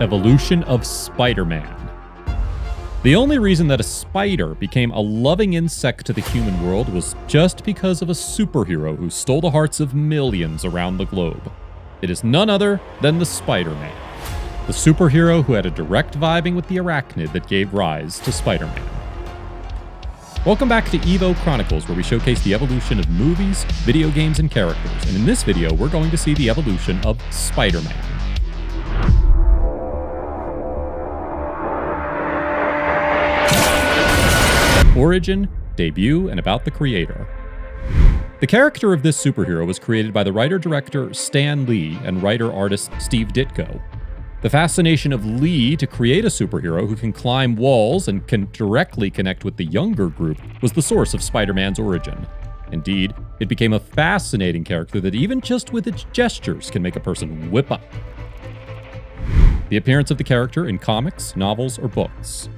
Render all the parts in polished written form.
Evolution of Spider-Man. The only reason that a spider became a loving insect to the human world was just because of a superhero who stole the hearts of millions around the globe. It is none other than the Spider-Man, the superhero who had a direct vibing with the arachnid that gave rise to Spider-Man. Welcome back to Evo Chronicles, where we showcase the evolution of movies, video games, and characters, and in this video, we're going to see the evolution of Spider-Man. Origin, debut, and about the creator. The character of this superhero was created by the writer-director Stan Lee and writer-artist Steve Ditko. The fascination of Lee to create a superhero who can climb walls and can directly connect with the younger group was the source of Spider-Man's origin. Indeed, it became a fascinating character that even just with its gestures can make a person whip up. The appearance of the character in comics, novels, or books.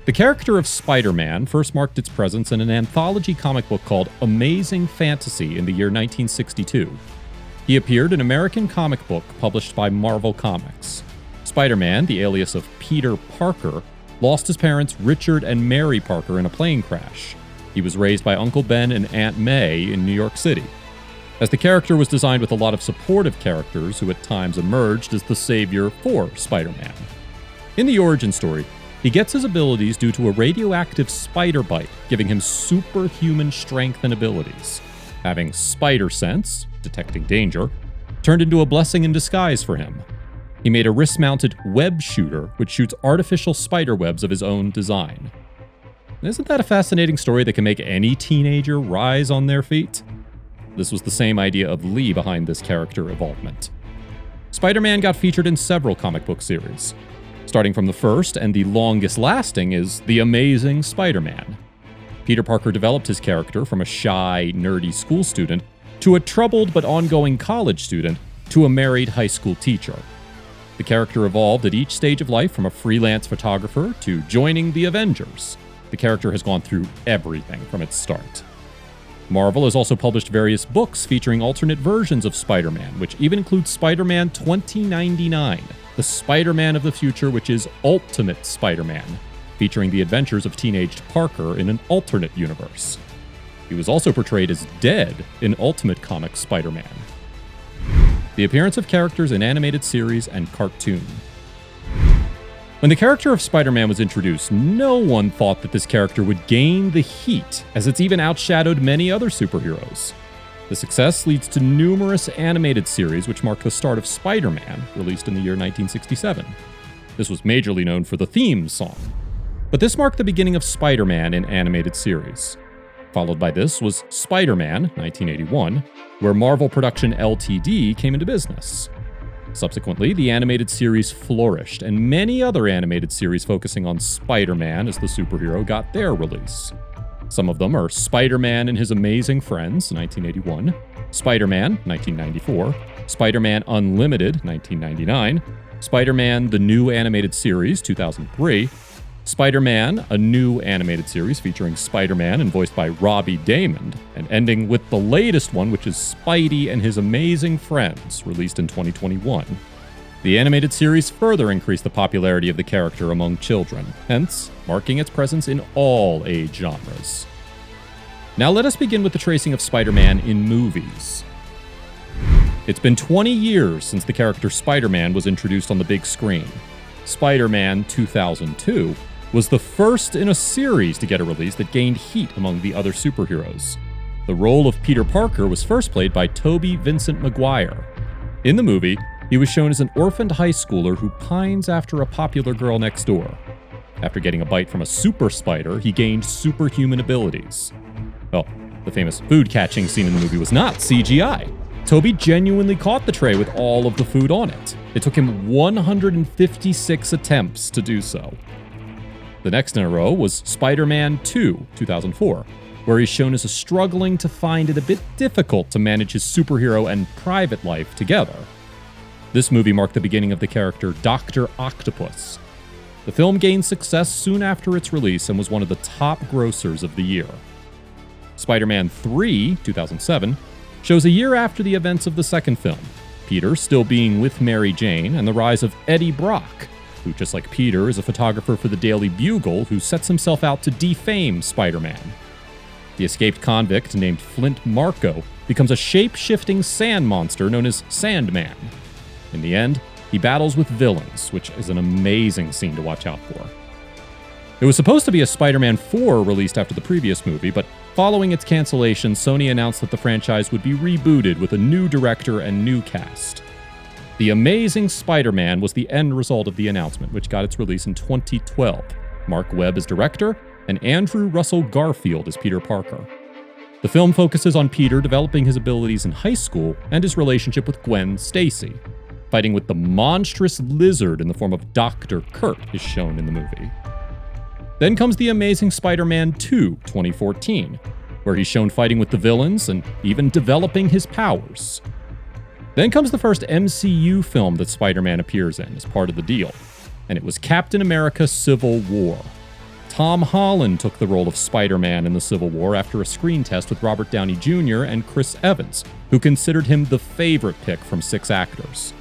The character of Spider-Man first marked its presence in an anthology comic book called Amazing Fantasy in the year 1962. He appeared in an American comic book published by Marvel Comics. Spider-Man, the alias of Peter Parker, lost his parents Richard and Mary Parker in a plane crash. He was raised by Uncle Ben and Aunt May in New York City. As the character was designed with a lot of supportive characters who at times emerged as the savior for Spider-Man. In the origin story, he gets his abilities due to a radioactive spider bite, giving him superhuman strength and abilities. Having spider sense, detecting danger, turned into a blessing in disguise for him. He made a wrist-mounted web shooter, which shoots artificial spider webs of his own design. Isn't that a fascinating story that can make any teenager rise on their feet? This was the same idea of Lee behind this character evolvement. Spider-Man got featured in several comic book series. Starting from the first and the longest lasting is The Amazing Spider-Man. Peter Parker developed his character from a shy, nerdy school student to a troubled but ongoing college student to a married high school teacher. The character evolved at each stage of life from a freelance photographer to joining the Avengers. The character has gone through everything from its start. Marvel has also published various books featuring alternate versions of Spider-Man, which even includes Spider-Man 2099, the Spider-Man of the future, which is Ultimate Spider-Man, featuring the adventures of teenaged Parker in an alternate universe. He was also portrayed as dead in Ultimate Comics Spider-Man. The appearance of characters in animated series and cartoon. When the character of Spider-Man was introduced, no one thought that this character would gain the heat, as it's even outshadowed many other superheroes. The success leads to numerous animated series which mark the start of Spider-Man, released in the year 1967. This was majorly known for the theme song. But this marked the beginning of Spider-Man in animated series. Followed by this was Spider-Man, 1981, where Marvel Production Ltd. came into business. Subsequently, the animated series flourished, and many other animated series focusing on Spider-Man as the superhero got their release. Some of them are Spider-Man and His Amazing Friends, 1981, Spider-Man, 1994, Spider-Man Unlimited, 1999, Spider-Man The New Animated Series, 2003, Spider-Man, a new animated series featuring Spider-Man and voiced by Robbie Daymond, and ending with the latest one, which is Spidey and His Amazing Friends, released in 2021. The animated series further increased the popularity of the character among children, hence marking its presence in all age genres. Now let us begin with the tracing of Spider-Man in movies. It's been 20 years since the character Spider-Man was introduced on the big screen. Spider-Man 2002 was the first in a series to get a release that gained heat among the other superheroes. The role of Peter Parker was first played by Tobey Vincent Maguire. In the movie, he was shown as an orphaned high schooler who pines after a popular girl next door. After getting a bite from a super spider, he gained superhuman abilities. Well, the famous food catching scene in the movie was not CGI. Tobey genuinely caught the tray with all of the food on it. It took him 156 attempts to do so. The next in a row was Spider-Man 2, 2004, where he's shown as struggling to find it a bit difficult to manage his superhero and private life together. This movie marked the beginning of the character Dr. Octopus. The film gained success soon after its release and was one of the top grossers of the year. Spider-Man 3, 2007, shows a year after the events of the second film. Peter still being with Mary Jane, and the rise of Eddie Brock, who, just like Peter, is a photographer for the Daily Bugle who sets himself out to defame Spider-Man. The escaped convict named Flint Marko becomes a shape-shifting sand monster known as Sandman. In the end, he battles with villains, which is an amazing scene to watch out for. It was supposed to be a Spider-Man 4 released after the previous movie, but following its cancellation, Sony announced that the franchise would be rebooted with a new director and new cast. The Amazing Spider-Man was the end result of the announcement, which got its release in 2012. Mark Webb as director, and Andrew Russell Garfield as Peter Parker. The film focuses on Peter developing his abilities in high school and his relationship with Gwen Stacy. Fighting with the monstrous lizard in the form of Dr. Kurt is shown in the movie. Then comes The Amazing Spider-Man 2, 2014, where he's shown fighting with the villains and even developing his powers. Then comes the first MCU film that Spider-Man appears in as part of the deal, and it was Captain America: Civil War. Tom Holland took the role of Spider-Man in the Civil War after a screen test with Robert Downey Jr. and Chris Evans, who considered him the favorite pick from 6 actors.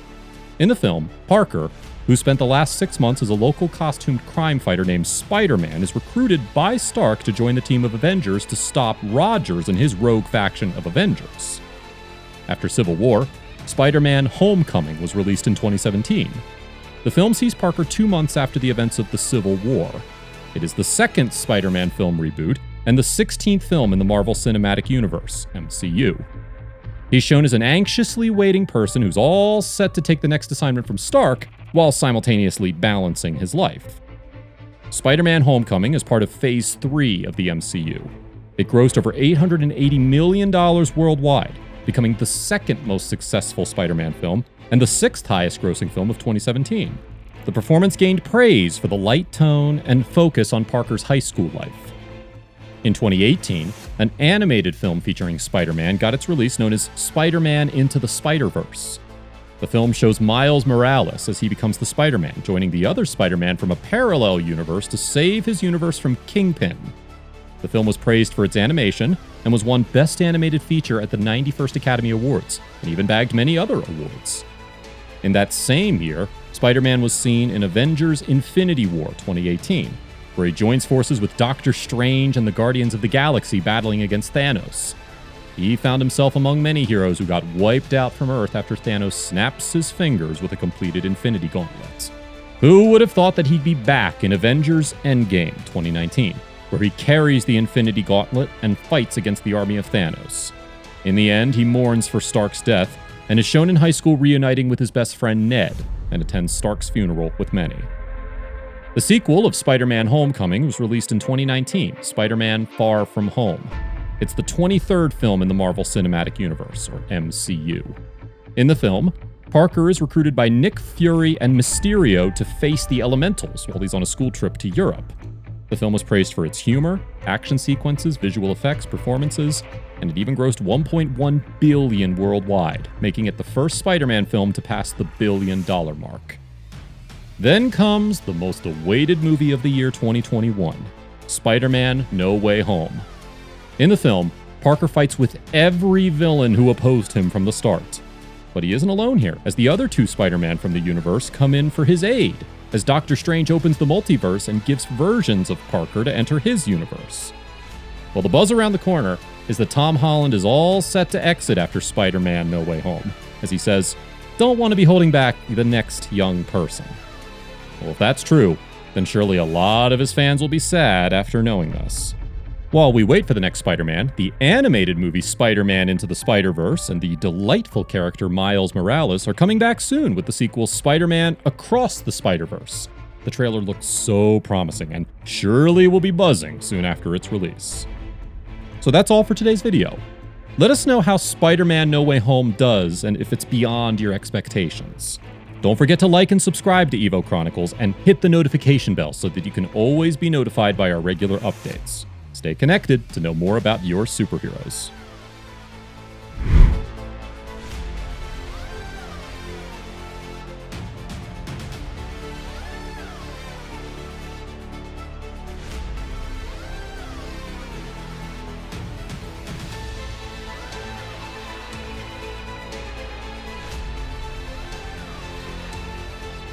In the film, Parker, who spent the last 6 months as a local costumed crime fighter named Spider-Man, is recruited by Stark to join the team of Avengers to stop Rogers and his rogue faction of Avengers. After Civil War, Spider-Man: Homecoming was released in 2017. The film sees Parker 2 months after the events of the Civil War. It is the second Spider-Man film reboot and the 16th film in the Marvel Cinematic Universe, MCU. He's shown as an anxiously waiting person who's all set to take the next assignment from Stark while simultaneously balancing his life. Spider-Man: Homecoming is part of Phase 3 of the MCU. It grossed over $880 million worldwide, becoming the second most successful Spider-Man film and the 6th highest grossing film of 2017. The performance gained praise for the light tone and focus on Parker's high school life. In 2018, an animated film featuring Spider-Man got its release known as Spider-Man Into the Spider-Verse. The film shows Miles Morales as he becomes the Spider-Man, joining the other Spider-Man from a parallel universe to save his universe from Kingpin. The film was praised for its animation and was won Best Animated Feature at the 91st Academy Awards, and even bagged many other awards. In that same year, Spider-Man was seen in Avengers: Infinity War 2018, where he joins forces with Doctor Strange and the Guardians of the Galaxy battling against Thanos. He found himself among many heroes who got wiped out from Earth after Thanos snaps his fingers with a completed Infinity Gauntlet. Who would have thought that he'd be back in Avengers: Endgame 2019, where he carries the Infinity Gauntlet and fights against the army of Thanos. In the end, he mourns for Stark's death and is shown in high school reuniting with his best friend Ned, and attends Stark's funeral with many. The sequel of Spider-Man: Homecoming was released in 2019, Spider-Man: Far From Home. It's the 23rd film in the Marvel Cinematic Universe, or MCU. In the film, Parker is recruited by Nick Fury and Mysterio to face the Elementals while he's on a school trip to Europe. The film was praised for its humor, action sequences, visual effects, performances, and it even grossed $1.1 billion worldwide, making it the first Spider-Man film to pass the $1 billion mark. Then comes the most awaited movie of the year 2021, Spider-Man: No Way Home. In the film, Parker fights with every villain who opposed him from the start. But he isn't alone here, as the other 2 Spider-Man from the universe come in for his aid, as Doctor Strange opens the multiverse and gives versions of Parker to enter his universe. Well, the buzz around the corner is that Tom Holland is all set to exit after Spider-Man: No Way Home, as he says, "Don't want to be holding back the next young person." Well, if that's true, then surely a lot of his fans will be sad after knowing this. While we wait for the next Spider-Man, the animated movie Spider-Man Into the Spider-Verse and the delightful character Miles Morales are coming back soon with the sequel Spider-Man: Across the Spider-Verse. The trailer looks so promising and surely will be buzzing soon after its release. So that's all for today's video. Let us know how Spider-Man: No Way Home does and if it's beyond your expectations. Don't forget to like and subscribe to Evo Chronicles and hit the notification bell so that you can always be notified by our regular updates. Stay connected to know more about your superheroes.